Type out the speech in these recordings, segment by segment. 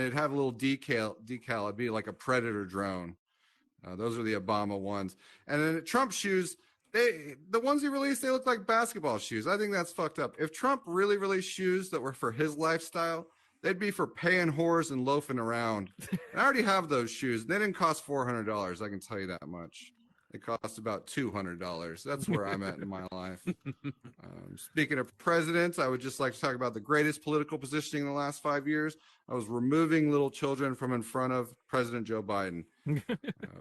it'd have a little decal. It'd be like a Predator drone. Those are the Obama ones. And then Trump shoes, the ones he released, they look like basketball shoes. I think that's fucked up. If Trump really released shoes that were for his lifestyle, they'd be for paying whores and loafing around. And I already have those shoes. They didn't cost $400. I can tell you that much. They cost about $200. That's where I'm at in my life. Speaking of presidents, I would just like to talk about the greatest political positioning in the last 5 years. I was removing little children from in front of President Joe Biden.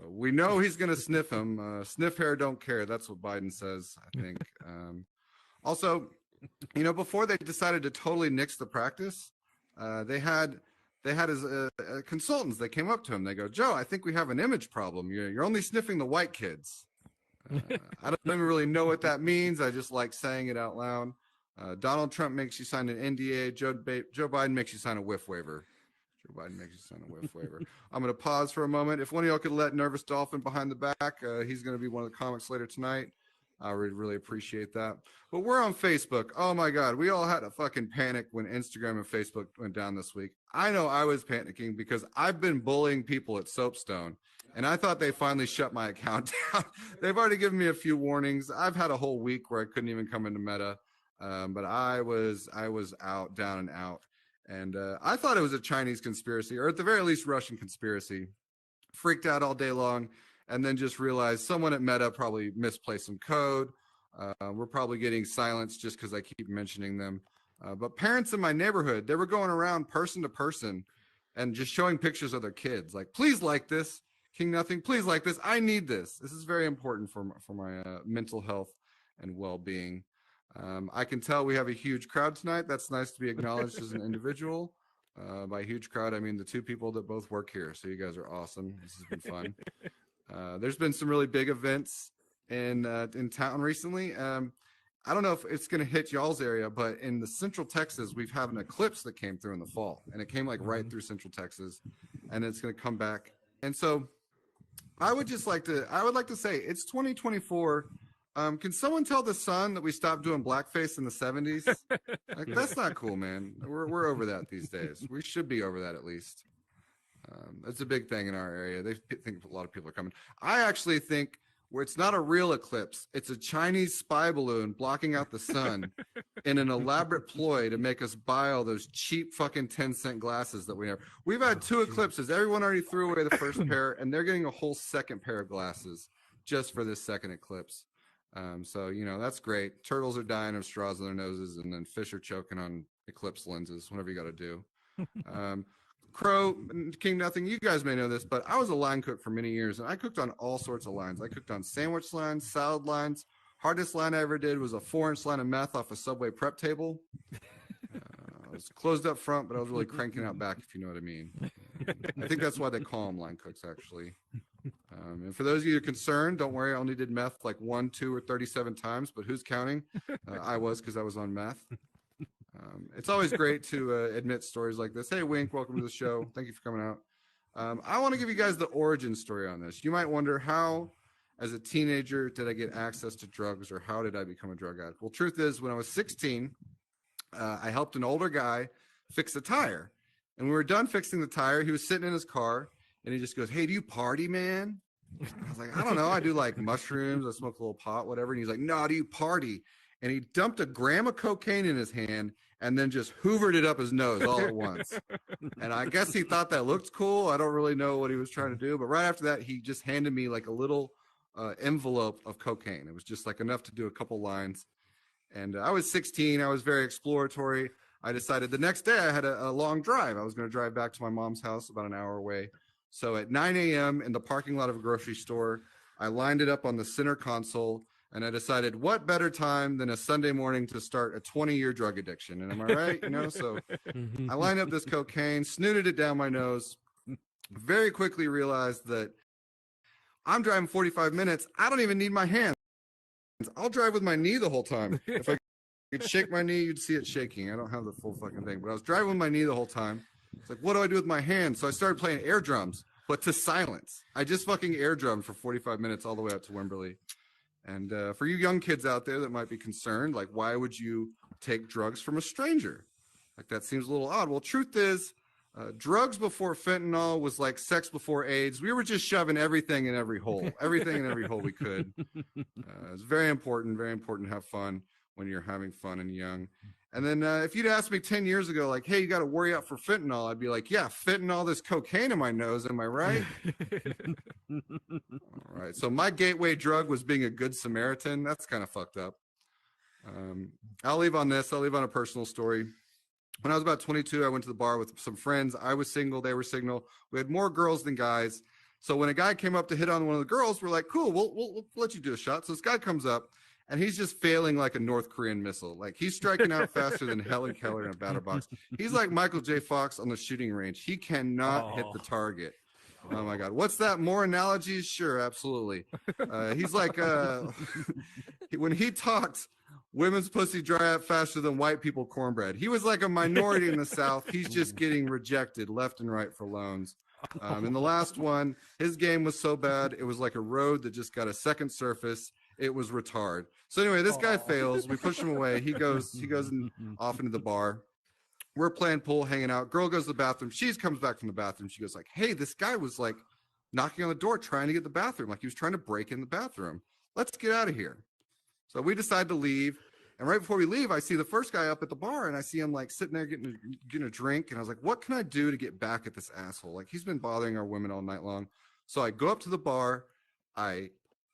We know he's going to sniff him. Sniff hair, don't care. That's what Biden says, I think. Also, you know, before they decided to totally nix the practice, they had his consultants that came up to him. They go, Joe, I think we have an image problem. You're only sniffing the white kids. I don't even really know what that means. I just like saying it out loud. Donald Trump makes you sign an NDA. Joe Biden makes you sign a whiff waiver. Joe Biden makes you sign a whiff waiver. I'm going to pause for a moment. If one of y'all could let Nervous Dolphin behind the back, he's going to be one of the comics later tonight. I would really appreciate that. But we're on Facebook. Oh my God. We all had a fucking panic when Instagram and Facebook went down this week. I know I was panicking because I've been bullying people at Soapstone and I thought they finally shut my account down. They've already given me a few warnings. I've had a whole week where I couldn't even come into Meta. But I was out, down and out. And I thought it was a Chinese conspiracy, or at the very least Russian conspiracy. Freaked out all day long. And then just realized someone at Meta probably misplaced some code. We're probably getting silenced just because I keep mentioning them. But parents in my neighborhood, they were going around person to person and just showing pictures of their kids. Like, please like this, King Nothing. Please like this. I need this. This is very important for my mental health and well-being. I can tell we have a huge crowd tonight. That's nice to be acknowledged as an individual. By huge crowd, I mean the two people that both work here. So you guys are awesome. This has been fun. There's been some really big events in town recently. I don't know if it's going to hit y'all's area, but in the Central Texas, we've had an eclipse that came through in the fall, and it came like right through Central Texas, and it's going to come back. And so I would like to say it's 2024. Can someone tell the sun that we stopped doing blackface in the 70s? Like, that's not cool, man. We're over that these days. We should be over that at least. That's a big thing in our area. They think a lot of people are coming. I actually think where it's not a real eclipse, it's a Chinese spy balloon blocking out the sun in an elaborate ploy to make us buy all those cheap fucking 10-cent glasses that we have. We've had 2 eclipses. Everyone already threw away the first pair, and they're getting a whole second pair of glasses just for this second eclipse. So, you know, that's great. Turtles are dying of straws in their noses, and then fish are choking on eclipse lenses, whatever you got to do. Crow, King Nothing, you guys may know this, but I was a line cook for many years, and I cooked on all sorts of lines. I cooked on sandwich lines, salad lines. Hardest line I ever did was a 4-inch line of meth off a Subway prep table. I was closed up front, but I was really cranking out back, if you know what I mean. I think that's why they call them line cooks, actually. And for those of you who are concerned, don't worry, I only did meth like 1, 2, or 37 times, but who's counting? I was, because I was on meth. It's always great to admit stories like this. Hey, Wink, welcome to the show. Thank you for coming out. I want to give you guys the origin story on this. You might wonder, how, as a teenager, did I get access to drugs, or how did I become a drug addict? Well, truth is, when I was 16, I helped an older guy fix a tire. And when we were done fixing the tire, he was sitting in his car, and he just goes, hey, do you party, man? I was like, I don't know. I do like mushrooms. I smoke a little pot, whatever. And he's like, no, do you party? And he dumped a gram of cocaine in his hand and then just hoovered it up his nose all at once. And I guess he thought that looked cool. I don't really know what he was trying to do. But right after that, he just handed me like a little envelope of cocaine. It was just like enough to do a couple lines. And I was 16. I was very exploratory. I decided the next day I had a long drive. I was going to drive back to my mom's house about an hour away. So at 9 a.m. in the parking lot of a grocery store, I lined it up on the center console, and I decided, what better time than a Sunday morning to start a 20-year drug addiction? And am I right? You know, so I lined up this cocaine, snooted it down my nose, very quickly realized that I'm driving 45 minutes. I don't even need my hands. I'll drive with my knee the whole time. If I could shake my knee, you'd see it shaking. I don't have the full fucking thing, but I was driving with my knee the whole time. It's like, what do I do with my hands? So I started playing air drums, but to silence. I just fucking air drummed for 45 minutes all the way out to Wimberley. And for you young kids out there that might be concerned, like, why would you take drugs from a stranger? Like, that seems a little odd. Well, truth is, Drugs before fentanyl was like sex before AIDS. We were just shoving everything in every hole we could. It's very important to have fun when you're having fun and young. And then if you'd asked me 10 years ago, like, hey, you got to worry out for fentanyl, I'd be like, yeah, fentanyl, this cocaine in my nose. Am I right? All right. So my gateway drug was being a good Samaritan. That's kind of fucked up. I'll leave on this. I'll leave on a personal story. When I was about 22, I went to the bar with some friends. I was single. They were single. We had more girls than guys. So when a guy came up to hit on one of the girls, we're like, cool, we'll let you do a shot. So this guy comes up, and he's just failing like a North Korean missile. Like, he's striking out faster than Helen Keller in a batter box. He's like Michael J. Fox on the shooting range. He cannot hit the target. Oh, my God. What's that? More analogies? Sure, absolutely. He's like, when he talks, women's pussy dry out faster than white people cornbread. He was like a minority in the South. He's just getting rejected left and right for loans. And the last one, his game was so bad, it was like a road that just got a second surface. It was retard. So anyway, this guy fails. We push him away. He goes off into the bar. We're playing pool, hanging out. Girl goes to the bathroom. She comes back from the bathroom. She goes like, hey, this guy was like knocking on the door trying to get the bathroom. Like, he was trying to break in the bathroom. Let's get out of here. So we decide to leave. And right before we leave, I see the first guy up at the bar, and I see him like sitting there getting a drink. And I was like, what can I do to get back at this asshole? Like, he's been bothering our women all night long. So I go up to the bar, I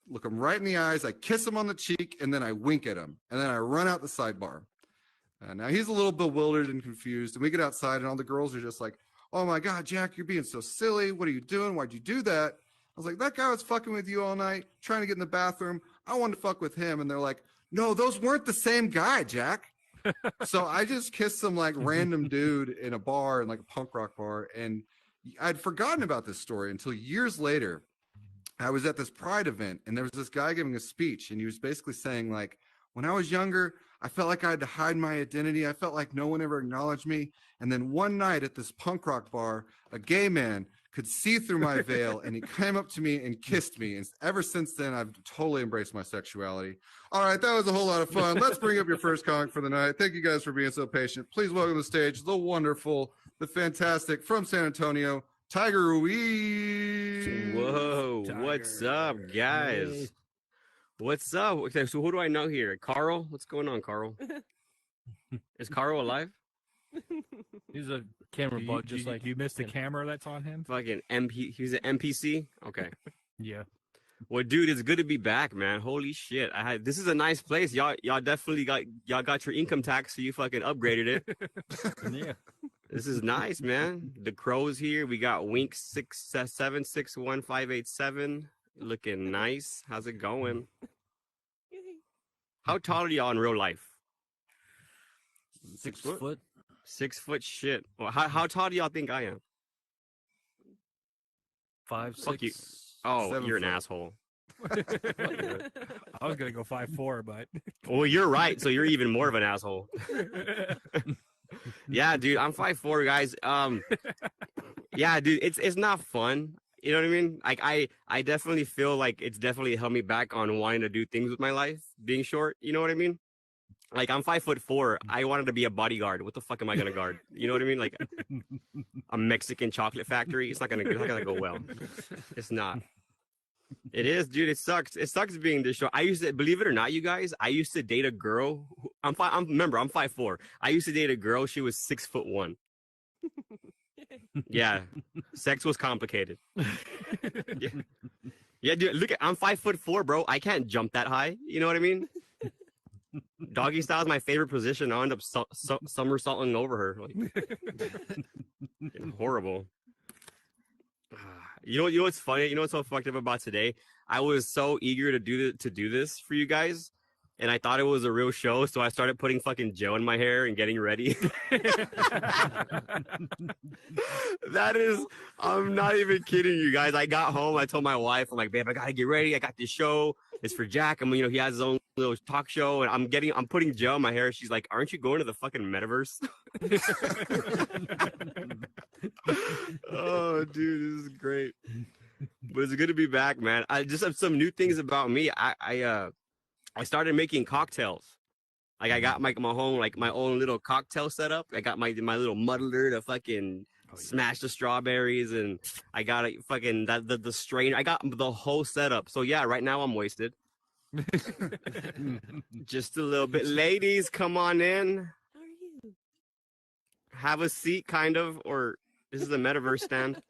look him right in the eyes, I kiss him on the cheek, and then I wink at him. And then I run out the sidebar. Now he's a little bewildered and confused. And we get outside, and all the girls are just like, oh my God, Jack, you're being so silly. What are you doing? Why'd you do that? I was like, that guy was fucking with you all night, trying to get in the bathroom. I wanted to fuck with him. And they're like, no, those weren't the same guy, Jack. So I just kissed some like random dude in a bar, in like a punk rock bar. And I'd forgotten about this story until years later. I was at this Pride event, and there was this guy giving a speech, and he was basically saying, like, when I was younger, I felt like I had to hide my identity. I felt like no one ever acknowledged me. And then one night at this punk rock bar, a gay man could see through my veil, and he came up to me and kissed me. And ever since then, I've totally embraced my sexuality. All right, that was a whole lot of fun. Let's bring up your first comic for the night. Thank you guys for being so patient. Please welcome to the stage the wonderful, the fantastic, from San Antonio, Tiger Ruiz. Whoa, Tiger. What's up, guys? Hey. What's up? Okay, so who do I know here? Carl? What's going on, Carl? Is Carl alive? He's a camera bug, just like you missed the camera that's on him. Fucking MP. He's an NPC. Okay. Yeah. Well, dude, it's good to be back, man. Holy shit! This is a nice place. Y'all definitely got your income tax, so you fucking upgraded it. Yeah. This is nice, man. The Crow's here. We got Wink 6761587. Looking nice. How's it going? How tall are y'all in real life? 6 foot. 6 foot shit. Well, how tall do y'all think I am? 5, 6. Fuck you. Oh, you're an asshole. I was gonna go 5'4", but well, you're right. So you're even more of an asshole. Yeah, dude, I'm 5'4", guys. Yeah, dude, it's not fun. You know what I mean? Like I definitely feel like it's definitely held me back on wanting to do things with my life, being short. You know what I mean? Like, I'm 5'4". I wanted to be a bodyguard. What the fuck am I gonna guard? You know what I mean? Like a Mexican chocolate factory. It's not gonna go well. It's not. It is, dude. It sucks. It sucks being this short. I used to, believe it or not, you guys, I used to date a girl. Remember, I'm 5'4". I used to date a girl. She was 6'1". Yeah, sex was complicated. Yeah. Yeah, dude. Look, I'm 5'4", bro. I can't jump that high. You know what I mean? Doggy style is my favorite position. I'll end up somersaulting over her. Like, horrible. You know what's funny? You know what's so fucked up about today? I was so eager to do this for you guys, and I thought it was a real show, so I started putting fucking gel in my hair and getting ready. That is, I'm not even kidding you guys. I got home, I told my wife, I'm like, babe, I gotta get ready. I got this show. It's for Jack. I mean, he has his own little talk show, and I'm putting gel in my hair. She's like, aren't you going to the fucking metaverse? Oh, dude, this is great. But it's good to be back, man. I just have some new things about me. I started making cocktails. Like, I got my home, like my own little cocktail setup. I got my little muddler, the fucking smash the strawberries, and I got a fucking the strain. I got the whole setup. So yeah, right now I'm wasted. Just a little bit. Ladies, come on in. How are you? Have a seat, kind of, or this is a metaverse stand.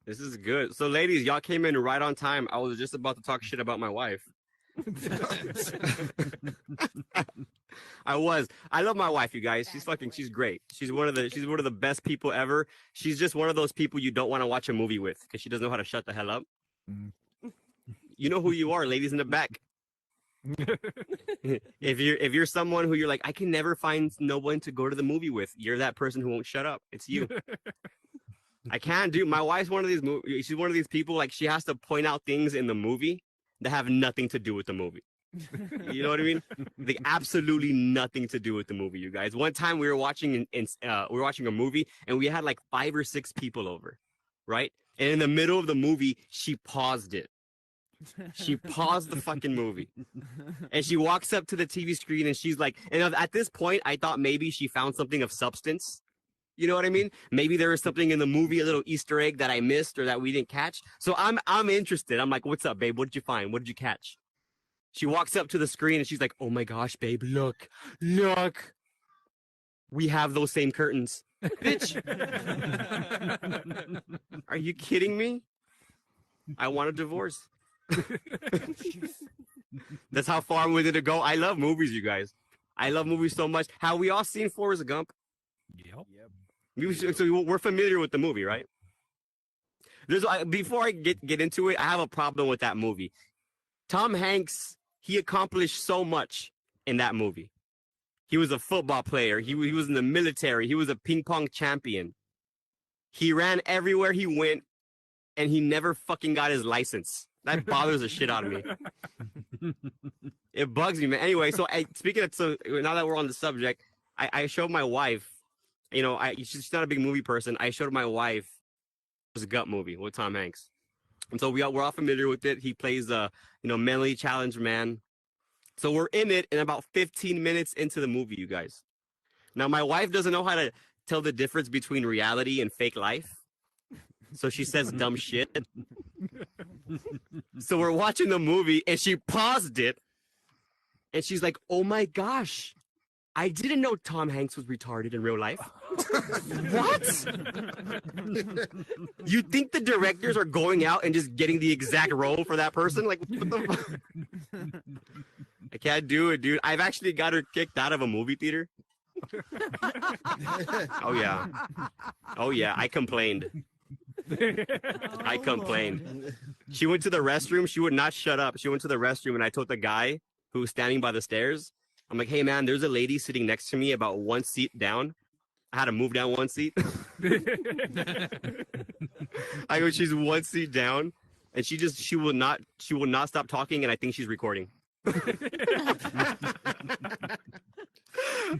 This is good. So, ladies, y'all came in right on time. I was just about to talk shit about my wife. I love my wife, you guys. She's great. She's one of the best people ever. She's just one of those people you don't want to watch a movie with because she doesn't know how to shut the hell up. You know who you are, ladies in the back. If you're someone who you're like, I can never find no one to go to the movie with, you're that person who won't shut up. It's you. I can't do. My wife's one of these. She's one of these people. Like, she has to point out things in the movie that have nothing to do with the movie. You know what I mean? Like, absolutely nothing to do with the movie. You guys. One time we were watching a movie, and we had like 5 or 6 people over, right? And in the middle of the movie, she paused it. She paused the fucking movie, and she walks up to the TV screen, and she's like, and at this point, I thought maybe she found something of substance. You know what I mean? Maybe there was something in the movie, a little Easter egg that I missed or that we didn't catch. So I'm interested. I'm like, what's up, babe? What did you find? What did you catch? She walks up to the screen and she's like, oh my gosh, babe, look. We have those same curtains. Bitch. Are you kidding me? I want a divorce. That's how far I'm willing to go. I love movies, you guys. I love movies so much. Have we all seen Forrest Gump? Yep. So we're familiar with the movie, right? Before I get into it, I have a problem with that movie. Tom Hanks, he accomplished so much in that movie. He was a football player. He was in the military. He was a ping pong champion. He ran everywhere he went, and he never fucking got his license. That bothers the shit out of me. It bugs me, man. Anyway, so now that we're on the subject, I showed my wife. You know, she's not a big movie person. I showed my wife this Gut movie with Tom Hanks, and so we're all familiar with it. He plays a mentally challenged man. So we're in it, and about 15 minutes into the movie, you guys. Now my wife doesn't know how to tell the difference between reality and fake life, so she says dumb shit. So we're watching the movie, and she paused it, and she's like, "Oh my gosh, I didn't know Tom Hanks was retarded in real life." What? You think the directors are going out and just getting the exact role for that person? Like, what the fuck? I can't do it, dude. I've actually got her kicked out of a movie theater. Oh yeah, I complained. I complained. She went to the restroom. She would not shut up. She went to the restroom, and I told the guy who was standing by the stairs, I'm like, hey, man, there's a lady sitting next to me about 1 seat down. I had to move down 1 seat. I go, she's 1 seat down, and she will not stop talking, and I think she's recording.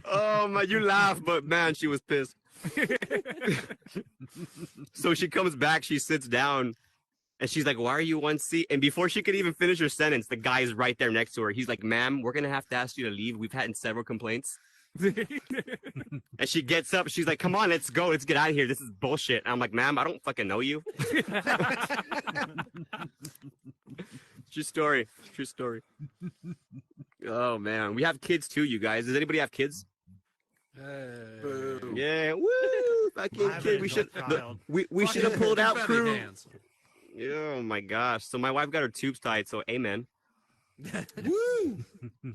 Oh, man, you laugh, but, man, she was pissed. So she comes back, she sits down, and she's like, why are you 1 seat? And before she could even finish her sentence, the guy's right there next to her. He's like, ma'am, we're going to have to ask you to leave. We've had several complaints. And she gets up. She's like, come on, let's go. Let's get out of here. This is bullshit. And I'm like, ma'am, I don't fucking know you. True story. True story. Oh, man. We have kids, too, you guys. Does anybody have kids? Yeah. Woo! Fucking kid. We should have pulled out crew. Oh my gosh. So my wife got her tubes tied, so amen. Woo!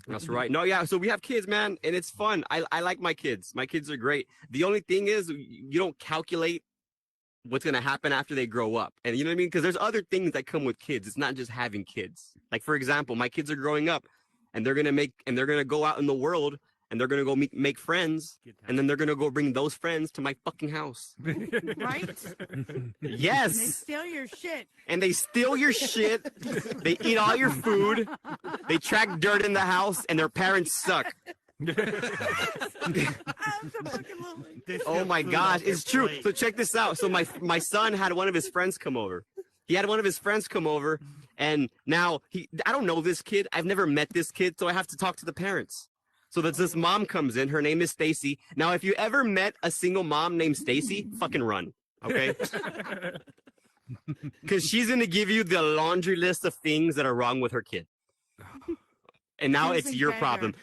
That's right. No, yeah, so we have kids, man, and it's fun. I like my kids. My kids are great. The only thing is you don't calculate what's going to happen after they grow up. And you know what I mean? Because there's other things that come with kids. It's not just having kids. Like, for example, my kids are growing up, and they're going to go out in the world, and they're going to go make friends, and then they're going to go bring those friends to my fucking house. Right? Yes. And they steal your shit. And they steal your shit. They eat all your food. They track dirt in the house, and their parents suck. Oh my gosh, it's true. So check this out. So my son had one of his friends come over. He had one of his friends come over, and now I don't know this kid. I've never met this kid, so I have to talk to the parents. So this mom comes in. Her name is Stacy. Now, if you ever met a single mom named Stacy, fucking run, okay? Because she's gonna give you the laundry list of things that are wrong with her kid, and now it's Choosing your better. problem.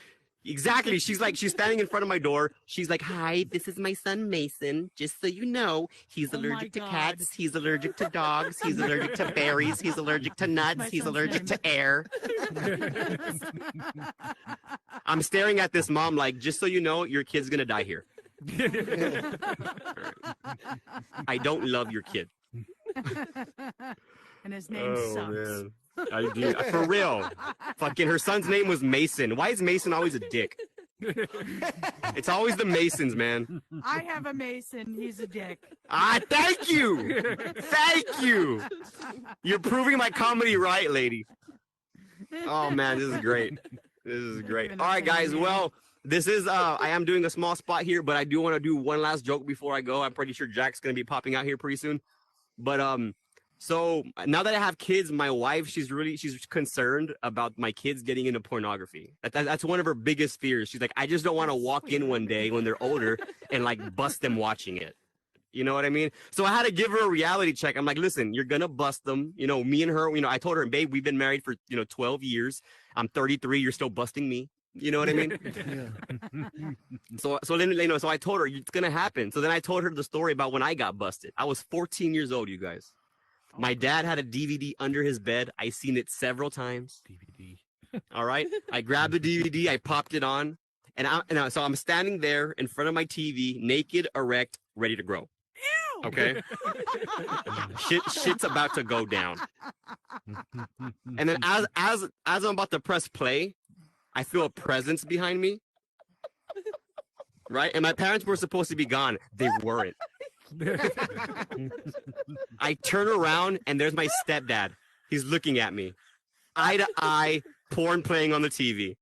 Exactly. She's standing in front of my door. She's like, "Hi, this is my son Mason. Just so you know, he's Oh my allergic to God. cats. He's allergic to dogs. He's allergic to berries. He's allergic to nuts. my He's son's allergic name. to air." I'm staring at this mom like, just so you know, your kid's gonna die here. I don't love your kid. And his name sucks. I do, for real. Fucking her son's name was Mason. Why is Mason always a dick? It's always the Masons, man. I have a Mason. He's a dick. Ah, thank you. Thank you. You're proving my comedy right, lady. Oh man, this is great. This is great. All right, guys. Well, this is I am doing a small spot here, but I do want to do one last joke before I go. I'm pretty sure Jack's gonna be popping out here pretty soon. But so now that I have kids, my wife, she's concerned about my kids getting into pornography. That's one of her biggest fears. She's like, I just don't want to walk in one day when they're older and like bust them watching it. You know what I mean? So I had to give her a reality check. I'm like, listen, you're gonna bust them. You know, me and her. You know, I told her, babe, we've been married for 12 years. I'm 33. You're still busting me. You know what I mean? So then so I told her it's gonna happen. So then I told her the story about when I got busted. I was 14 years old, you guys. My dad had a DVD under his bed. I seen it several times. DVD. All right. I grabbed the DVD. I popped it on, so I'm standing there in front of my TV, naked, erect, ready to grow. Ew! Okay. Shit's about to go down. And then as I'm about to press play, I feel a presence behind me. Right? And my parents were supposed to be gone. They weren't. I turn around and there's my stepdad. He's looking at me. Eye to eye, porn playing on the TV.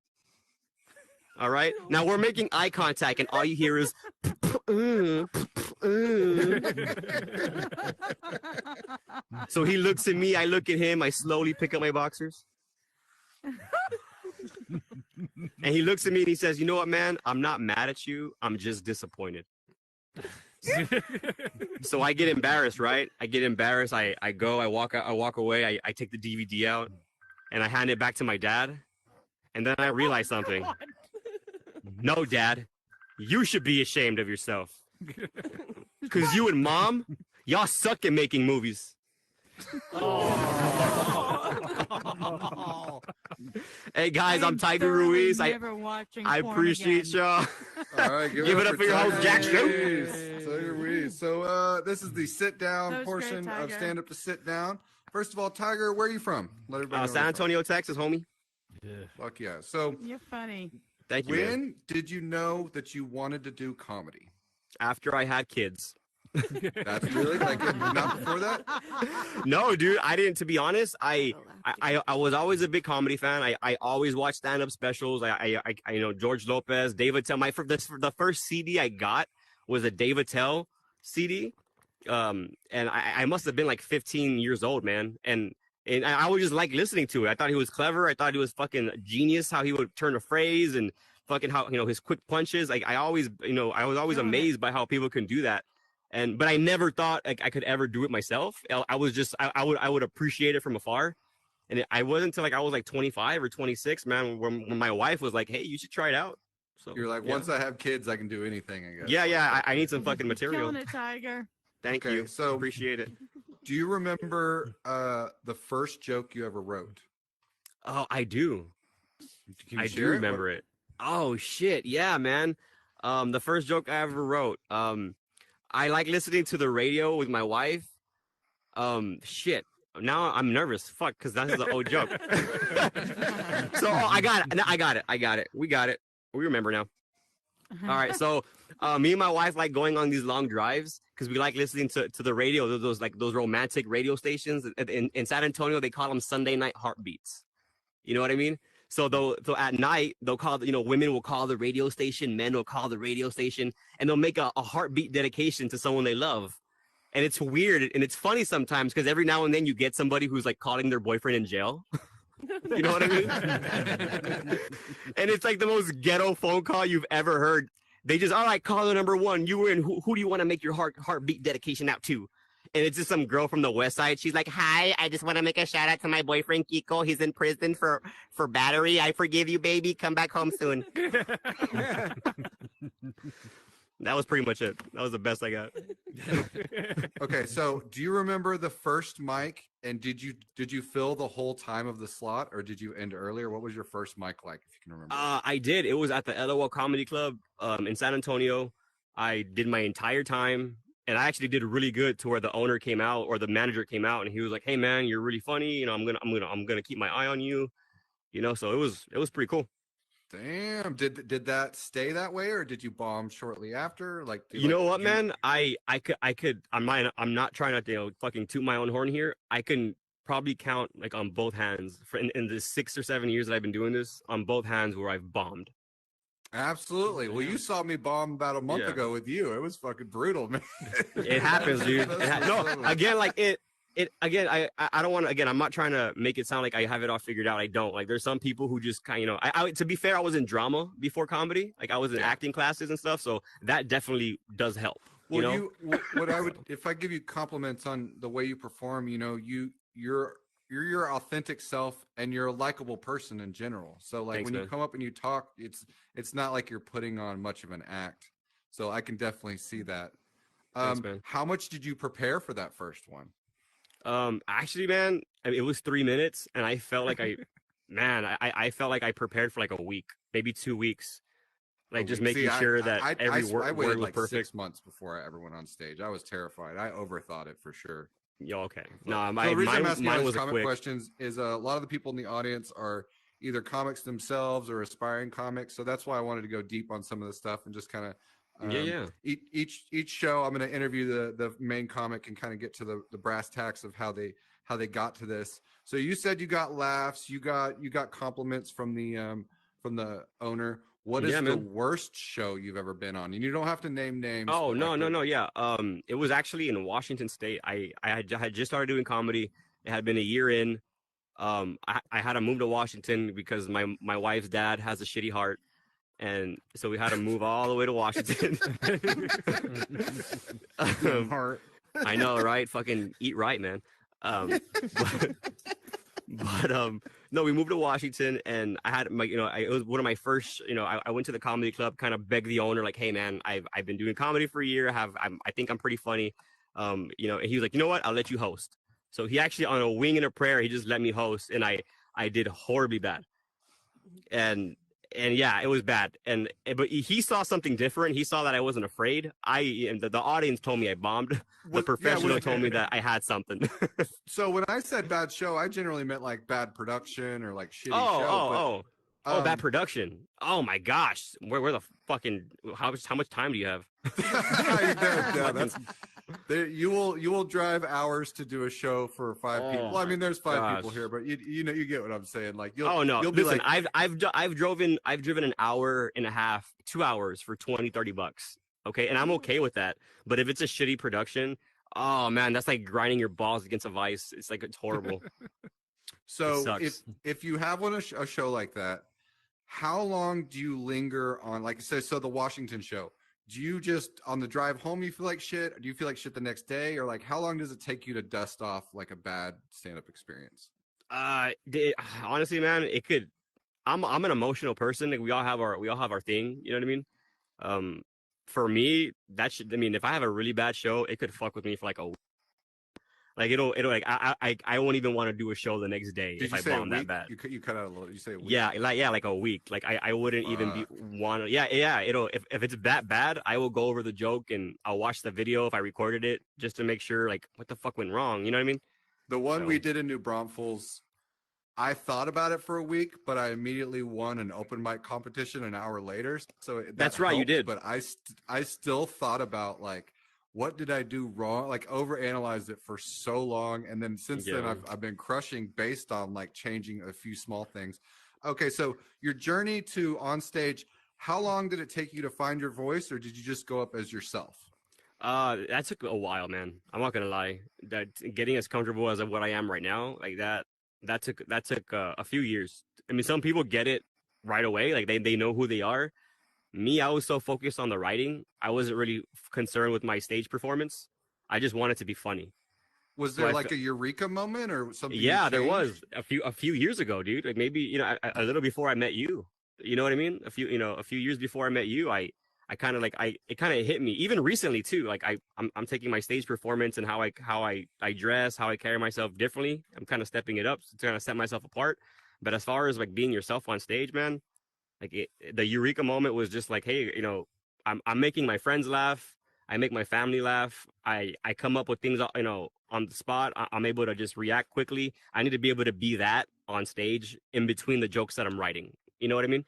All right? Now we're making eye contact and all you hear is So he looks at me, I look at him, I slowly pick up my boxers. And he looks at me and he says, "You know what, man? I'm not mad at you. I'm just disappointed." So I get embarrassed, right? I get embarrassed. I walk away. I take the DVD out and I hand it back to my dad. And then I realize something. No, Dad, you should be ashamed of yourself. Because you and Mom, y'all suck at making movies. Hey guys, I'm Tiger Ruiz. I appreciate y'all. All right, Give it up for your host, Jack Schutze. Tiger Ruiz. So this is the sit down That was portion great, of Tiger. stand up to sit down. First of all, Tiger, where are you from? Let everybody know San where you're Antonio, Texas, homie. Yeah. from. Fuck yeah. So You're funny. Thank you. Man. when did you know that you wanted to do comedy? After I had kids. That's really like not before that. No, dude, I didn't. To be honest, I was always a big comedy fan. I always watched stand up specials. I George Lopez, Dave Attell. The first CD I got was a Dave Attell CD, and I must have been like 15 years old, man. And I always just like listening to it. I thought he was clever. I thought he was fucking genius. How he would turn a phrase and fucking how his quick punches. Like I was always amazed by how people can do that. But I never thought like I could ever do it myself. I would appreciate it from afar. And I wasn't until like I was like 25 or 26, man, when my wife was like, "Hey, you should try it out." So You're like, yeah. once I have kids, I can do anything. I guess. Yeah. I need some fucking material. Killing it, Tiger. Thank Okay, you. so- Appreciate it. Do you remember the first joke you ever wrote? Oh, I do. Can you I share do it? remember it. Oh shit, yeah, man. The first joke I ever wrote. I like listening to the radio with my wife. Shit. Now I'm nervous. Fuck, because that is an old joke. So I got it. We got it. We remember now. All right. So me and my wife like going on these long drives because we like listening to the radio. Those romantic radio stations in San Antonio. They call them Sunday night heartbeats. You know what I mean? So at night they'll call women will call the radio station, men will call the radio station, and they'll make a heartbeat dedication to someone they love. And it's weird and it's funny sometimes because every now and then you get somebody who's like calling their boyfriend in jail. You know what I mean? And it's like the most ghetto phone call you've ever heard. They just, all right, caller number one, you were in. Who do you want to make your heartbeat dedication out to? And it's just some girl from the West Side. She's like, "Hi, I just want to make a shout out to my boyfriend Kiko. He's in prison for battery. I forgive you, baby. Come back home soon." That was pretty much it. That was the best I got. Okay, so do you remember the first mic, and did you fill the whole time of the slot, or did you end earlier? What was your first mic like, if you can remember? I did. It was at the LOL Comedy Club in San Antonio. I did my entire time, and I actually did really good to where the owner came out or the manager came out, and he was like, "Hey man, you're really funny. You know, I'm gonna keep my eye on you." You know, so it was pretty cool. Damn, did that stay that way, or did you bomb shortly after? Like, You know what, man? I could. I'm not trying to fucking toot my own horn here. I can probably count like on both hands in the 6 or 7 years that I've been doing this, on both hands where I've bombed. Absolutely. Well, you saw me bomb about a month ago with you. It was fucking brutal, man. It happens, dude. No, again, like it again. I don't want to. Again, I'm not trying to make it sound like I have it all figured out. I don't. Like, there's some people who just kind of, I to be fair, I was in drama before comedy. Like, I was in acting classes and stuff. So that definitely does help. Well, what I would, if I give you compliments on the way you perform, you're your authentic self, and you're a likable person in general. So like, Thanks, when man. you come up and you talk, it's not like you're putting on much of an act. So I can definitely see that. Thanks, man. How much did you prepare for that first one? Actually, man, I mean, it was 3 minutes, and I felt like I felt like I prepared for like a week, maybe 2 weeks, like just making sure that every I word waited was like perfect. 6 months before I ever went on stage. I was terrified. I overthought it for sure. Yo, okay. No, So the reason I'm asking all mine these was a comic quick. questions is a lot of the people in the audience are either comics themselves or aspiring comics. So that's why I wanted to go deep on some of the stuff and just kind of each show I'm going to interview the main comic and kind of get to the brass tacks of how they got to this. So you said you got laughs, you got compliments from the owner. What is the worst show you've ever been on? And you don't have to name names. Oh, no. Yeah. It was actually in Washington State. I had just started doing comedy. It had been a year in. I had to move to Washington because my wife's dad has a shitty heart. And so we had to move all the way to Washington. Heart. I know, right? Fucking eat right, man. But no, we moved to Washington, and I had my, it was one of my first, I went to the comedy club, kind of begged the owner, like, "Hey man, I've been doing comedy for a year. I think I'm pretty funny." And he was like, "You know what? I'll let you host." So he actually, on a wing and a prayer, he just let me host, and I did horribly bad. And yeah, it was bad. But he saw something different. He saw that I wasn't afraid. The audience told me I bombed. The professional told me that I had something. So when I said bad show, I generally meant like bad production or like shitty show. Bad production. Oh my gosh. Where the fucking, how much time do you have? You will drive hours to do a show for 5 people. I mean, there's 5 people here, but you get what I'm saying. Like, you'll be listen, like, I've driven an hour and a half, 2 hours for $20-$30. Okay, and I'm okay with that. But if it's a shitty production, oh man, that's like grinding your balls against a vice. It's like, it's horrible. So if you have a show like that, how long do you linger on? Like, so the Washington show. Do you just, on the drive home, you feel like shit? Or do you feel like shit the next day? Or like, how long does it take you to dust off like a bad stand-up experience? Honestly, man, it could. I'm an emotional person. Like, we all have our thing. You know what I mean? For me, if I have a really bad show, it could fuck with me for like a week. Like, it'll like, I won't even want to do a show the next day if I bomb that bad. You cut out a little. You say a week. Yeah, like a week. Like, I wouldn't even want to. Yeah. It'll, if it's that bad, I will go over the joke and I'll watch the video if I recorded it just to make sure, like, what the fuck went wrong. You know what I mean? The one we did in New Braunfels, I thought about it for a week, but I immediately won an open mic competition an hour later. So that's right, you did. But I still thought about, like, what did I do wrong? Like, overanalyzed it for so long, and then since then I've been crushing based on like changing a few small things. Okay, so your journey to on stage, how long did it take you to find your voice, or did you just go up as yourself? That took a while, man. I'm not gonna lie. That getting as comfortable as what I am right now, like that, that took a few years. I mean, some people get it right away, like they know who they are. Me, I was so focused on the writing, I wasn't really concerned with my stage performance. I just wanted to be funny. Was So there like a eureka moment or something? yeah, there changed? was a few years ago, dude. Like maybe a little before I met you. You know what I mean? A few years before I met you, I kind of like it kind of hit me. Even recently too. Like I'm taking my stage performance and how I dress, how I carry myself differently. I'm kind of stepping it up to kind of set myself apart. But as far as like being yourself on stage, man, like the eureka moment was just like, hey, I'm making my friends laugh. I make my family laugh. I come up with things, on the spot. I'm able to just react quickly. I need to be able to be that on stage in between the jokes that I'm writing. You know what I mean?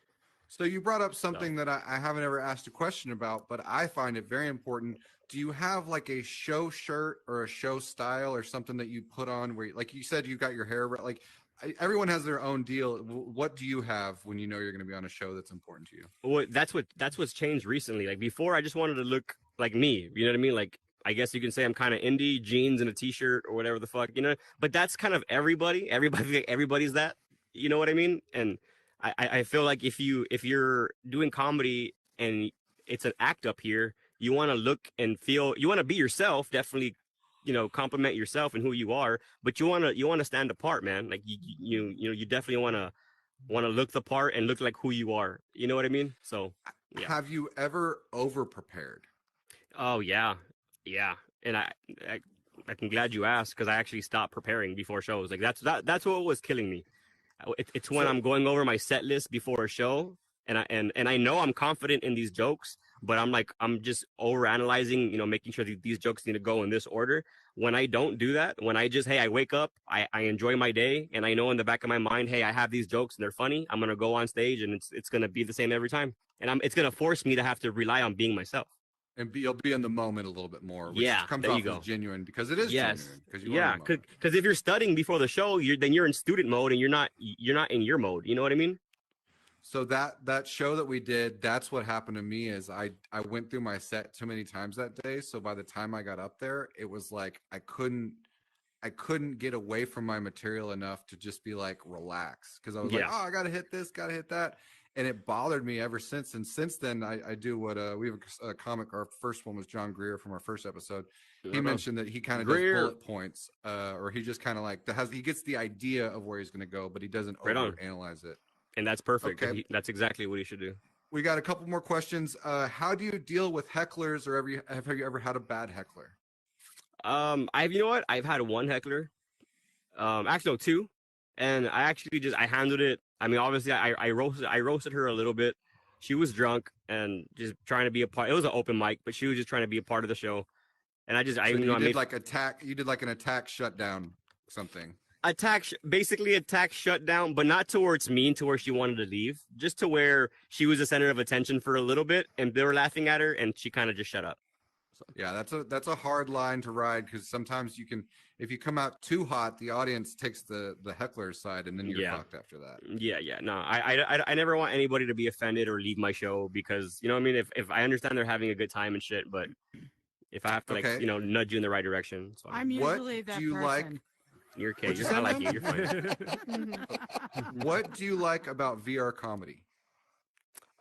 So you brought up something that I haven't ever asked a question about, but I find it very important. Do you have like a show shirt or a show style or something that you put on where, like you said, you got your hair like everyone has their own deal. What do you have when you know you're going to be on a show that's important to you? Well, that's what's changed recently. Like before, I just wanted to look like me. You know what I mean? Like I guess you can say I'm kind of indie, jeans and a t-shirt or whatever the fuck, But that's kind of everybody. Everybody's that. You know what I mean? And I feel like if you're doing comedy and it's an act up here, you want to look and feel. You want to be yourself. Definitely, compliment yourself and who you are. But you want to stand apart, man. Like you definitely want to look the part and look like who you are. You know what I mean? So, yeah. Have you ever over prepared? Oh yeah, yeah. And I I'm glad you asked because I actually stopped preparing before shows. Like that's what was killing me. It's when I'm going over my set list before a show, and I know I'm confident in these jokes, but I'm just over analyzing, making sure that these jokes need to go in this order. When I don't do that, when I wake up, I enjoy my day, and I know in the back of my mind, hey, I have these jokes and they're funny. I'm gonna go on stage and it's gonna be the same every time, and it's gonna force me to have to rely on being myself. And you'll be in the moment a little bit more, which Yeah, comes there you off go. as genuine because it is Yes. genuine. Because you are Yeah, in the moment. because if you're studying before the show, you're in student mode and you're not in your mode. You know what I mean? So that show that we did, that's what happened to me is I went through my set too many times that day. So by the time I got up there, it was like I couldn't get away from my material enough to just be like relax because I was like, Yeah. oh, I gotta hit this, gotta hit that, and it bothered me ever since. And since then, I do what we have a comic. Our first one was John Greer from our first episode. He mentioned that he kind of does Greer. bullet points, or he just kind of like he gets the idea of where he's going to go, but he doesn't Right on. overanalyze it. And that's perfect. Okay. That's exactly what he should do. We got a couple more questions. How do you deal with hecklers, or have you ever had a bad heckler? You know what? I've had one heckler. Actually, no, two. And I handled it. I mean, obviously, I roasted her a little bit. She was drunk and just trying to be a part. It was an open mic, but she was just trying to be a part of the show. And I did like an attack shutdown something. Basically attack shutdown, but not towards me, to where she wanted to leave, just to where she was the center of attention for a little bit, and they were laughing at her, and she kind of just shut up. So. Yeah, that's a hard line to ride because sometimes if you come out too hot, the audience takes the heckler's side, and then you're fucked after that. Yeah. No, I never want anybody to be offended or leave my show because what I mean. If I understand they're having a good time and shit, but if I have to nudge you in the right direction, so I'm usually that person. You're okay. I like you. You're fine. What do you like about VR comedy?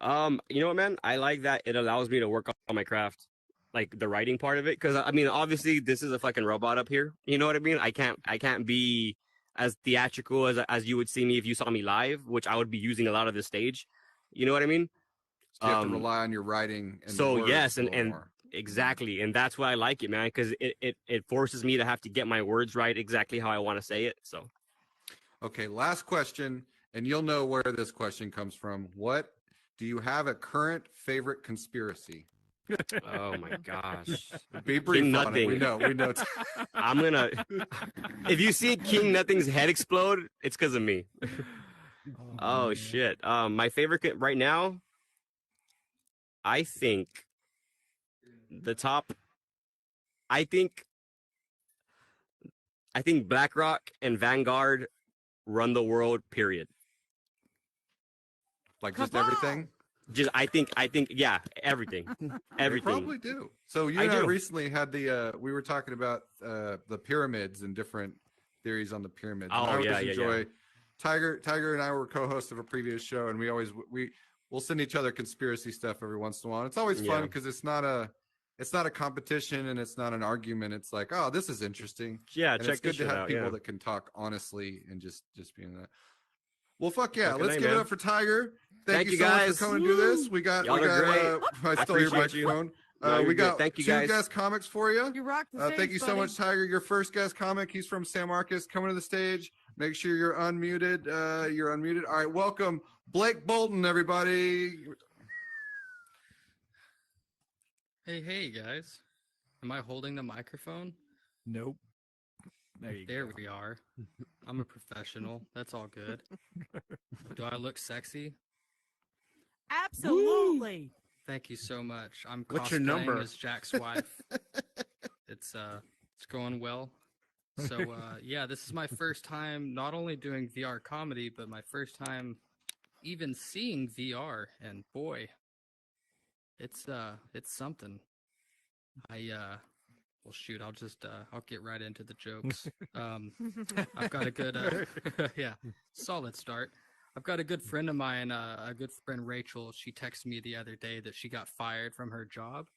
You know what, man? I like that it allows me to work on my craft, like the writing part of it. Because I mean, obviously, this is a fucking robot up here. You know what I mean? I can't be as theatrical as you would see me if you saw me live, which I would be using a lot of the stage. You know what I mean? So you have to rely on your writing. And more. Exactly, and that's why I like it, man, because it forces me to have to get my words right exactly how I want to say it. So, okay, last question, and you'll know where this question comes from. What do you have a current favorite conspiracy? Oh my gosh, be brief. King on Nothing. It. We know. I'm gonna. If you see King Nothing's head explode, it's because of me. Oh shit. My favorite right now, I think. The top, I think BlackRock and Vanguard run the world, period. Like just everything? I think, yeah, everything. Everything. They probably do. So you and I recently had we were talking about the pyramids and different theories on the pyramids. Oh, And I always yeah, yeah, enjoy yeah. Tiger and I were co-hosts of a previous show, and we'll send each other conspiracy stuff every once in a while. And it's always fun Yeah. because it's not a competition and it's not an argument. It's like, oh, this is interesting. Yeah, And check it's good this to shit have out. people Yeah. that can talk honestly and just be in that. Well, fuck yeah. Fucking Let's A, give it man. up for Tiger. Thank you you so much guys. for coming to do this. We got, Y'all are great. I stole your appreciate you. microphone. No, you're We good. got Thank you, 2 guys. guest comics for you. You rock the stage, Thank you so buddy. much, Tiger. Your first guest comic. He's from San Marcos. Coming to the stage. Make sure you're unmuted. You're unmuted. All right. Welcome, Blake Bolton, everybody. Hey, guys. Am I holding the microphone? Nope. There you There go. we are. I'm a professional. That's all good. Do I look sexy? Absolutely. Thank you so much. I'm What's your cosplaying number? as Jack's wife. It's going well. So yeah, this is my first time not only doing VR comedy, but my first time even seeing VR, and boy, it's something. Well, shoot, I'll get right into the jokes. I've got a good yeah, solid start. I've got a good friend of mine, a good friend Rachel. She texted me the other day that she got fired from her job,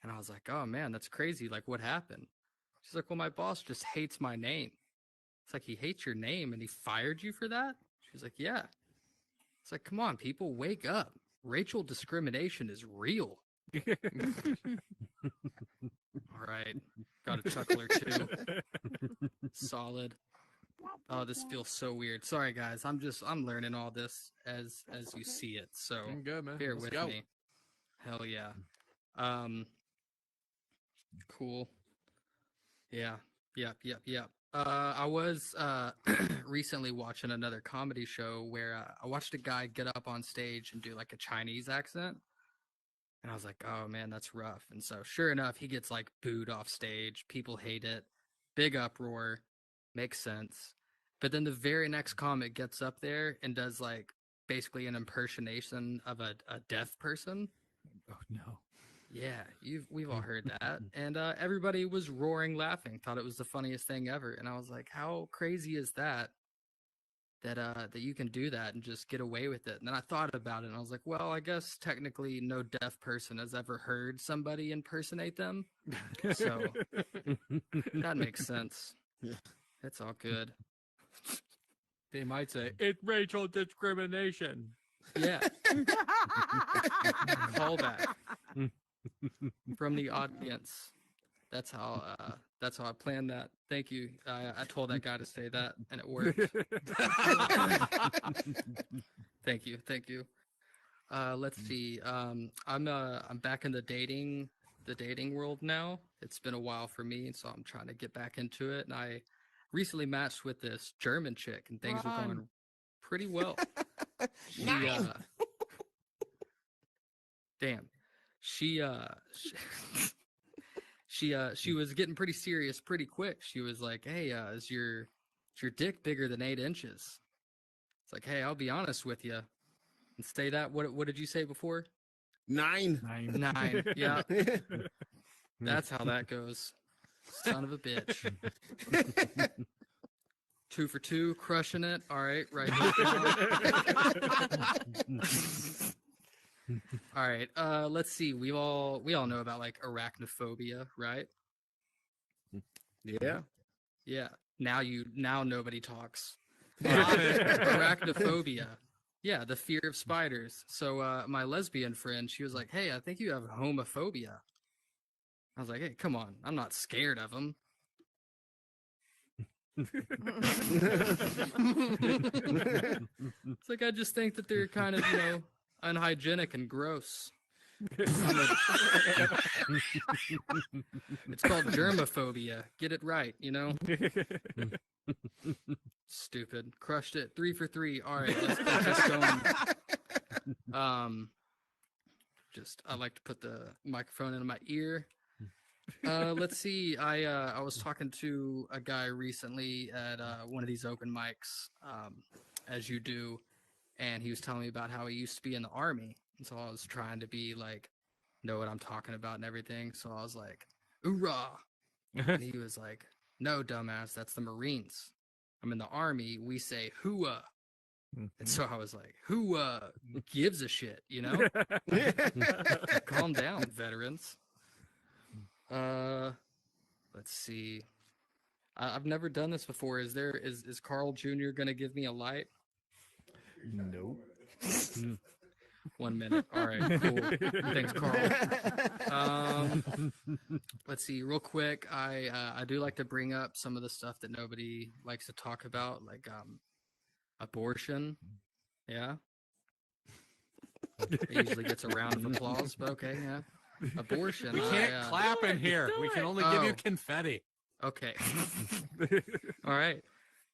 and I was like, oh man, that's crazy. Like, what happened? She's like, well, my boss just hates my name. It's like, he hates your name and he fired you for that? She's like, yeah. It's like, come on, people, wake up. Racial discrimination is real. All right. Got a chuckle or two. Solid. Oh, this feels so weird. Sorry, guys. I'm learning all this as you see it. So Good, man. bear Let's with go. me. Hell yeah. Cool. Yeah. Yep. I was recently watching another comedy show where I watched a guy get up on stage and do like a Chinese accent. And I was like, oh man, that's rough. And so sure enough, he gets like booed off stage. People hate it. Big uproar. Makes sense. But then the very next comic gets up there and does like basically an impersonation of a deaf person. Oh no. Yeah, we've all heard that. And everybody was roaring laughing, thought it was the funniest thing ever. And I was like, how crazy is that you can do that and just get away with it? And then I thought about it and I was like, well, I guess technically no deaf person has ever heard somebody impersonate them. So that makes sense. It's all good. They might say it's racial discrimination. Yeah. Callback from the audience. That's how I planned that. Thank you. I told that guy to say that, and it worked. Thank you. Let's see. I'm back in the dating world now. It's been a while for me, and so I'm trying to get back into it. And I recently matched with this German chick, and things were going pretty well. She, damn. She was getting pretty serious pretty quick. She was like, hey, is your dick bigger than 8 inches? It's like, hey, I'll be honest with you and say that. What did you say before? 9. 9. Yeah. That's how that goes. Son of a bitch. 2 for 2, crushing it. All right, right. All right. Let's see. We all know about like arachnophobia, right? Yeah. Yeah. Now nobody talks. Arachnophobia. Yeah, the fear of spiders. So my lesbian friend, she was like, "Hey, I think you have homophobia." I was like, "Hey, come on. I'm not scared of them." It's like, I just think that they're kind of, unhygienic and gross. It's called germophobia. Get it right, Stupid. Crushed it. 3 for 3. All right, let's keep this going. I like to put the microphone in my ear. Let's see. I was talking to a guy recently at one of these open mics, as you do, and he was telling me about how he used to be in the army. And so I was trying to be like, know what I'm talking about and everything. So I was like, "Hoorah!" And he was like, "No, dumbass, that's the Marines." I'm in the Army, we say "hooah." And so I was like, "Who gives a shit?" You know? Calm down, veterans. Let's see. I've never done this before. Is Carl Jr. gonna give me a light? Nope. 1 minute. All right, cool. Thanks, Carl. Let's see, real quick. I do like to bring up some of the stuff that nobody likes to talk about, like abortion. Yeah, it usually gets a round of applause, but okay, yeah. Abortion. We can't clap in here. We can only give you Oh. confetti. Okay. All right.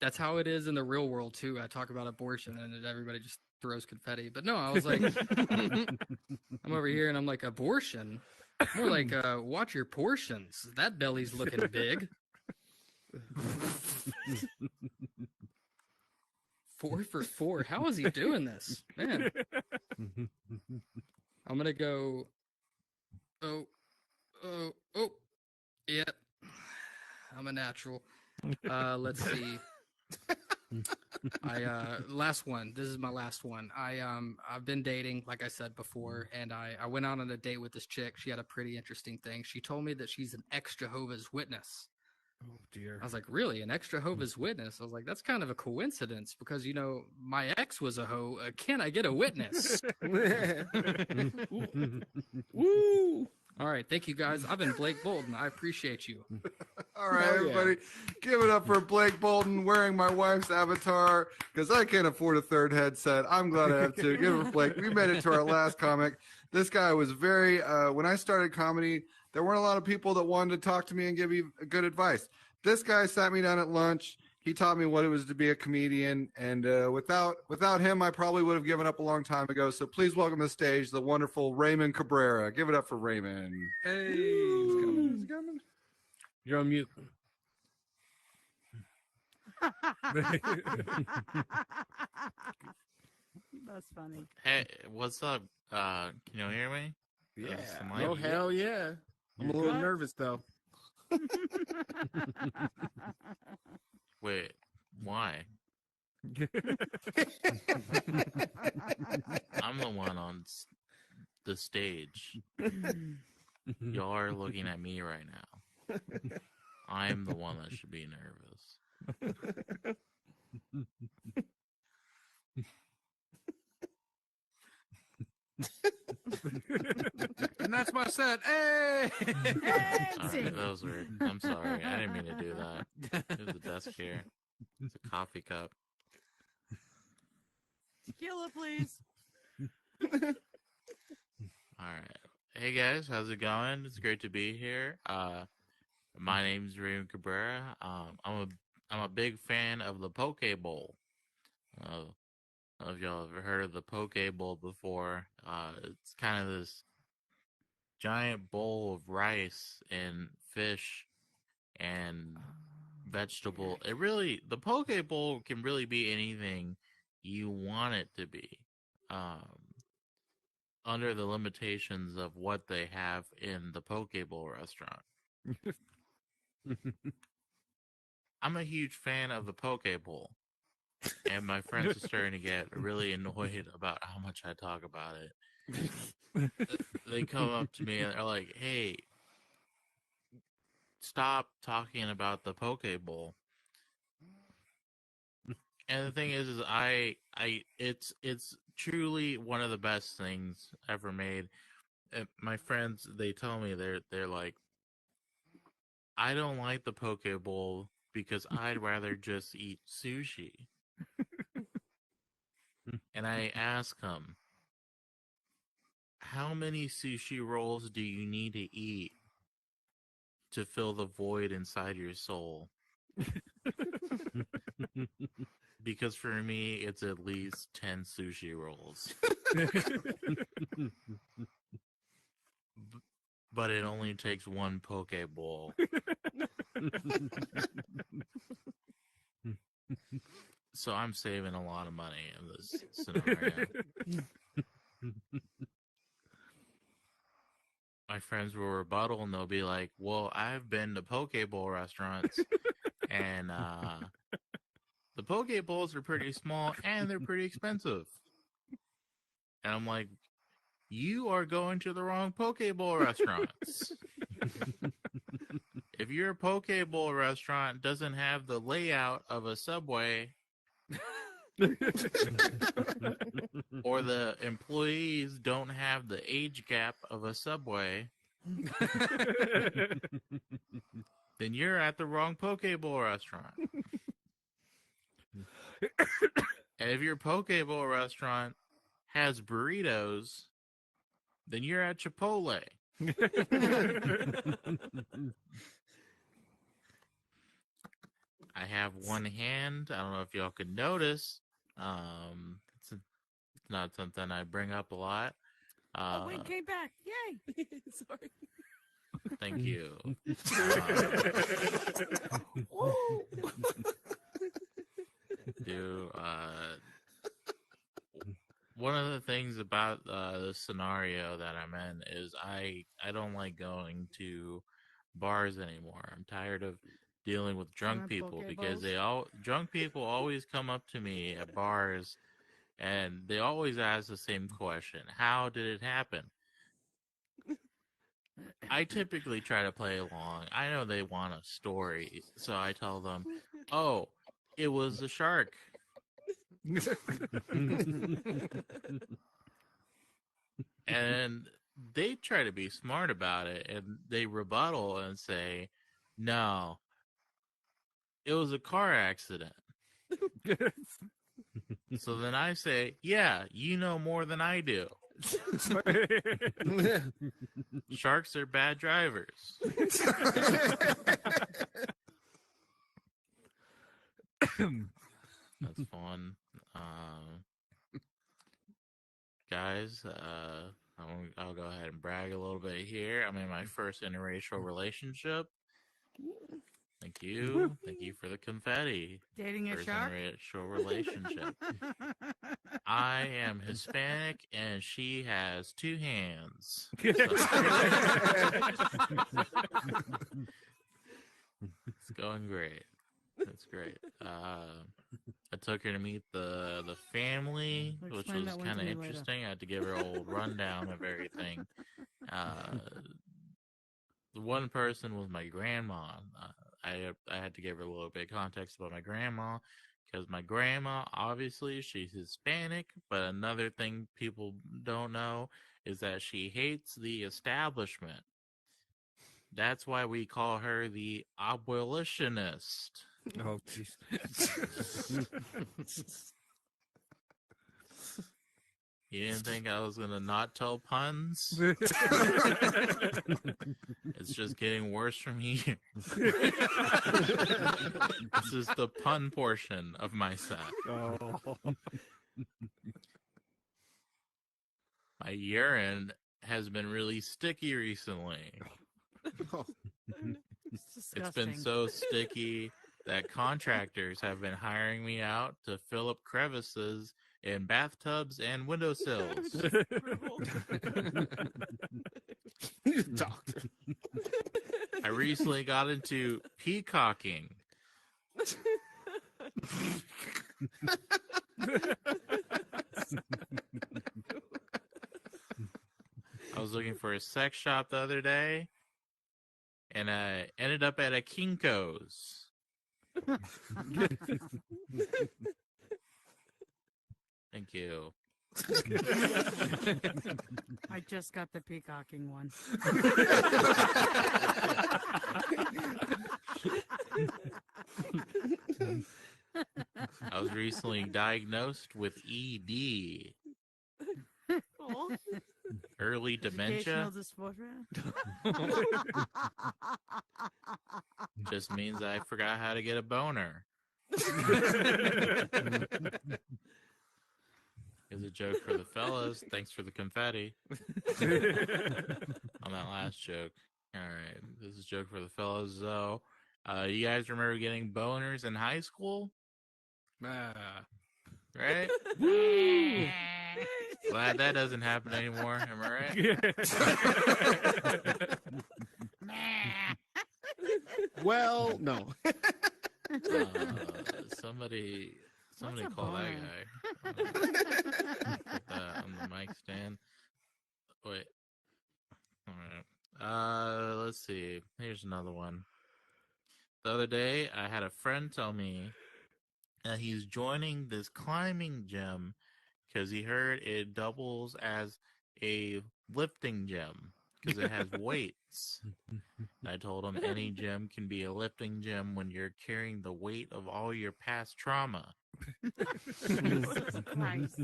That's how it is in the real world too. I talk about abortion and everybody just throws confetti. But no, I was like, I'm over here and I'm like, abortion? More like, watch your portions. That belly's looking big. 4 for 4. How is he doing this? Man. I'm going to go. Oh. Yep. I'm a natural. Let's see. Last one. This is my last one. I've been dating, like I said before, and I went out on a date with this chick. She had a pretty interesting thing. She told me that she's an ex Jehovah's Witness. Oh dear. I was like, really? An ex Jehovah's Witness? I was like, that's kind of a coincidence because my ex was a hoe. Can I get a witness? Woo! All right, thank you guys. I've been Blake Bolton. I appreciate you. All right, Hell yeah. everybody, give it up for Blake Bolton wearing my wife's avatar because I can't afford a third headset. I'm glad I have two. Give it for Blake. We made it to our last comic. This guy was very, when I started comedy, there weren't a lot of people that wanted to talk to me and give me good advice. This guy sat me down at lunch. He taught me what it was to be a comedian. And without him, I probably would have given up a long time ago. So please welcome to the stage the wonderful Raymond Cabrera. Give it up for Raymond. Hey, he's coming. He's coming. You're on mute. That's funny. Hey, what's up? Can you hear me? Yeah. Is the mic- Oh, hell yeah. I'm a little good? nervous, though. Wait, why? I'm the one on the stage. Y'all are looking at me right now. I'm the one that should be nervous. And that's my set. Hey! Alright, that was weird. I'm sorry. I didn't mean to do that. It was a desk chair. It's a coffee cup. Tequila, please. Alright. Hey guys, how's it going? It's great to be here. My name's Raymond Cabrera. I'm a big fan of the Poke Bowl. I don't know if y'all ever heard of the Poke Bowl before. It's kind of this giant bowl of rice and fish and vegetable. The Poke Bowl can really be anything you want it to be, under the limitations of what they have in the Poke Bowl restaurant. I'm a huge fan of the Poke Bowl. And my friends are starting to get really annoyed about how much I talk about it. They come up to me and they're like, "Hey, stop talking about the Poke Bowl." And the thing is it's truly one of the best things ever made. My friends, they tell me they're like, "I don't like the Poke Bowl because I'd rather just eat sushi." And I ask them, how many sushi rolls do you need to eat to fill the void inside your soul? Because for me, it's at least 10 sushi rolls. But it only takes one poke bowl. So I'm saving a lot of money in this scenario. My friends will rebuttal and they'll be like, "Well, I've been to poke bowl restaurants and the poke bowls are pretty small and they're pretty expensive. And I'm like, you are going to the wrong poke bowl restaurants. If your poke bowl restaurant doesn't have the layout of a Subway, or the employees don't have the age gap of a Subway, then you're at the wrong poke bowl restaurant. And if your poke bowl restaurant has burritos, then you're at Chipotle. I have one hand. I don't know if y'all could notice. It's not something I bring up a lot. Oh, Wayne came back. Yay. Sorry. Thank you. One of the things about the scenario that I'm in is I don't like going to bars anymore. I'm tired of dealing with drunk people because drunk people always come up to me at bars and they always ask the same question: how did it happen? I typically try to play along. I know they want a story, so I tell them, "Oh, it was a shark." And they try to be smart about it, and they rebuttal and say, "No, it was a car accident." So then I say, "Yeah, you know more than I do. Sharks are bad drivers." That's fun. Guys, I'll go ahead and brag a little bit here. I'm in my first interracial relationship. Thank you. Thank you for the confetti. Dating a First shark? interracial relationship. I am Hispanic and she has two hands. So it's going great. That's great. I took her to meet the family, which Explain was that one kind to of me later. interesting. I had to give her a old rundown of everything. The one person was my grandma. I had to give her a little bit of context about my grandma, because my grandma, obviously, she's Hispanic, but another thing people don't know is that she hates the establishment. That's why we call her the abolitionist. Oh, jeez. You didn't think I was going to not tell puns? It's just getting worse from here. This is the pun portion of my set. Oh. My urine has been really sticky recently. It's been so sticky that contractors have been hiring me out to fill up crevices in bathtubs and windowsills. Doctor. I recently got into peacocking. I was looking for a sex shop the other day, and I ended up at a Kinko's. Thank you. I just got the peacocking one. I was recently diagnosed with ED, Aw. early dementia. Educational dysphoria. Just means I forgot how to get a boner. Is a joke for the fellas. Thanks for the confetti on that last joke. All right, this is a joke for the fellas though. You guys remember getting boners in high school? Right? Glad that doesn't happen anymore. Am I right? Well, no. Somebody What's a call that boner? guy. Put that on the mic stand. Wait. All right. Let's see. Here's another one. The other day, I had a friend tell me that he's joining this climbing gym because he heard it doubles as a lifting gym because it has weights. I told him any gym can be a lifting gym when you're carrying the weight of all your past trauma. Jesus Christ.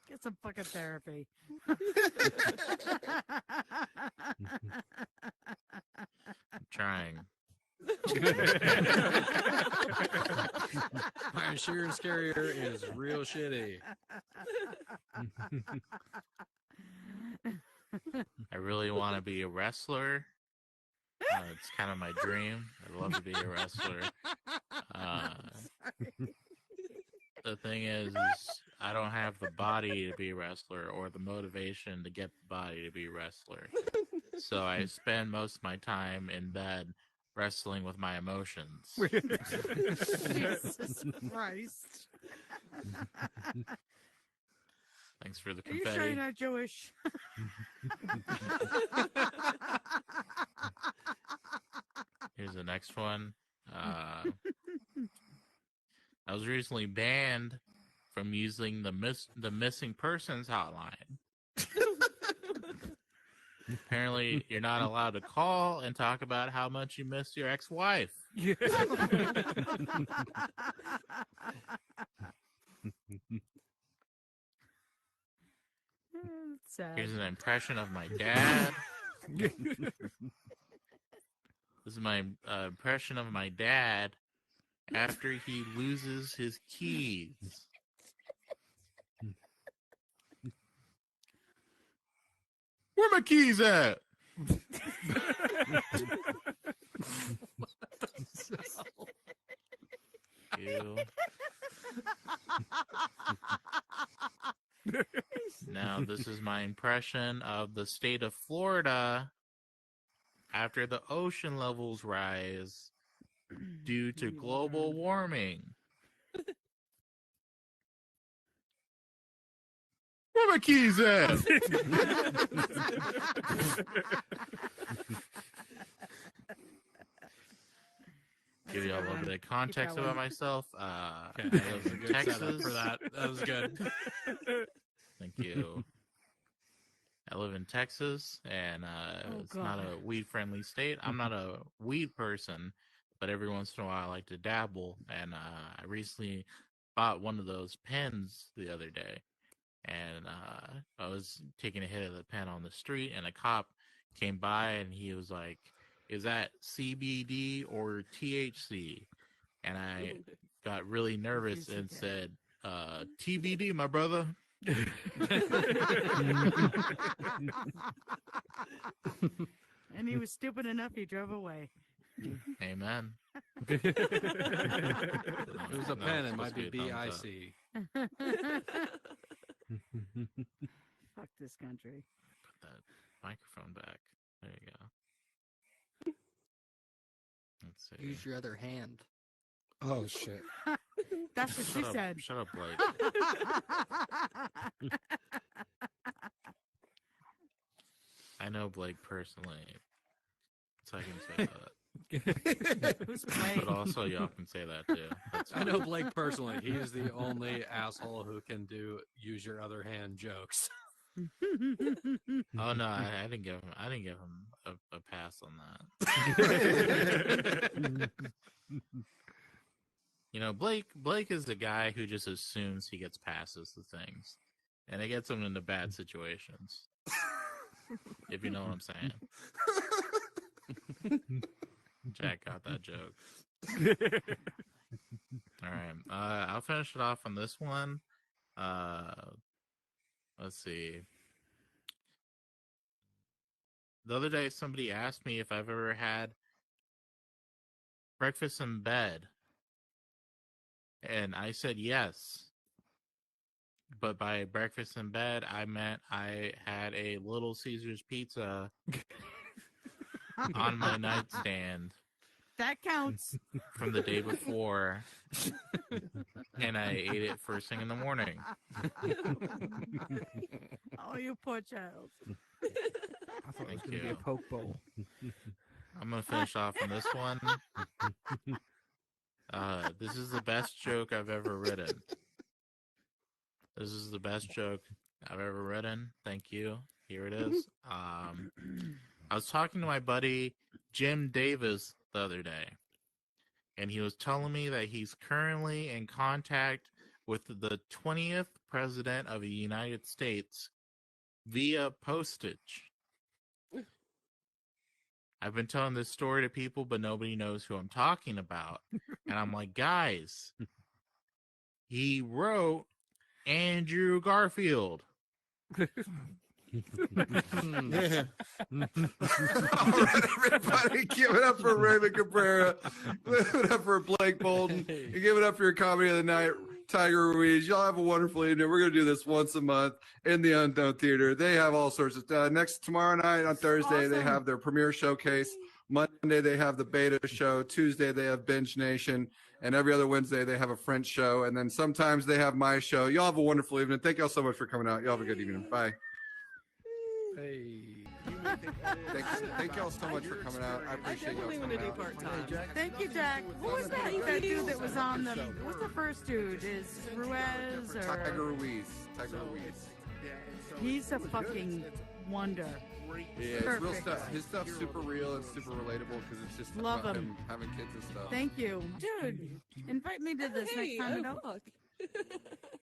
Get some fucking therapy. I'm trying. My insurance carrier is real shitty. I really want to be a wrestler. It's kind of my dream. I'd love to be a wrestler. The thing is I don't have the body to be a wrestler or the motivation to get the body to be a wrestler. So I spend most of my time in bed wrestling with my emotions. Jesus Christ. Thanks for the Are you confetti. sure you're not Jewish? Here's the next one. I was recently banned from using the missing persons hotline. Apparently, you're not allowed to call and talk about how much you miss your ex-wife. Sad. Here's an impression of my dad. This is my impression of my dad after he loses his keys. Where my keys at? Ew. Now, this is my impression of the state of Florida after the ocean levels rise due to global warming. Where my keys at? Give you all a little bit of context about myself. I live in Texas. For that. That was good. Thank you. I live in Texas, and it's not a weed-friendly state. I'm not a weed person, but every once in a while I like to dabble. And I recently bought one of those pens the other day, and I was taking a hit of the pen on the street, and a cop came by, and he was like, "Is that CBD or THC?" And I got really nervous and said, "TBD, my brother." And he was stupid enough, he drove away. Amen. It was a pen. It might be BIC. Fuck this country. Put that microphone back. There you go. Let's see. Use your other hand. Oh shit. That's what she said. Shut up, Blake. I know Blake personally, so I can say that. Who's Blake? But also, y'all can say that too. That's I fine. know Blake personally. He's the only asshole who can do use your other hand jokes. Oh no, I didn't give him a pass on that. You know, Blake is the guy who just assumes he gets passes to things, and it gets him into bad situations. If you know what I'm saying. Jack got that joke. All right, I'll finish it off on this one. Let's see. The other day, somebody asked me if I've ever had breakfast in bed. And I said yes. But by breakfast in bed, I meant I had a Little Caesars pizza on my nightstand That counts. from the day before, and I ate it first thing in the morning. Oh, you poor child. I thought it was Thank going to be you. a poke bowl. I'm gonna finish off on this one. This is the best joke I've ever written. This is the best joke I've ever written. Thank you. Here it is. I was talking to my buddy Jim Davis the other day, and he was telling me that he's currently in contact with the 20th president of the United States via postage. I've been telling this story to people, but nobody knows who I'm talking about. And I'm like, guys, he wrote Andrew Garfield. All right, everybody, give it up for Raymond Cabrera. Give it up for Blake Bolden. And give it up for your comedy of the night, Tiger Ruiz. Y'all have a wonderful evening. We're going to do this once a month in the Unknown Theater. They have all sorts of tomorrow night on Thursday, they have their premiere showcase. Monday, they have the beta show. Tuesday, they have Binge Nation. And every other Wednesday, they have a French show. And then sometimes they have my show. Y'all have a wonderful evening. Thank y'all so much for coming out. Y'all have a good evening. Bye. Hey. Thank y'all so much for coming out. I appreciate y'all definitely want to coming do out. part-time. Thank you, Jack. Who was that? That dude that was on the. What's the first dude? Is Ruiz or? Tiger Ruiz. Tiger Ruiz. He's a fucking wonder. Yeah, it's real Perfect. stuff. His stuff's super real and super relatable because it's just Love about him. having kids and stuff. Thank you, dude. Invite me to this Hey, next time. oh, I don't. fuck.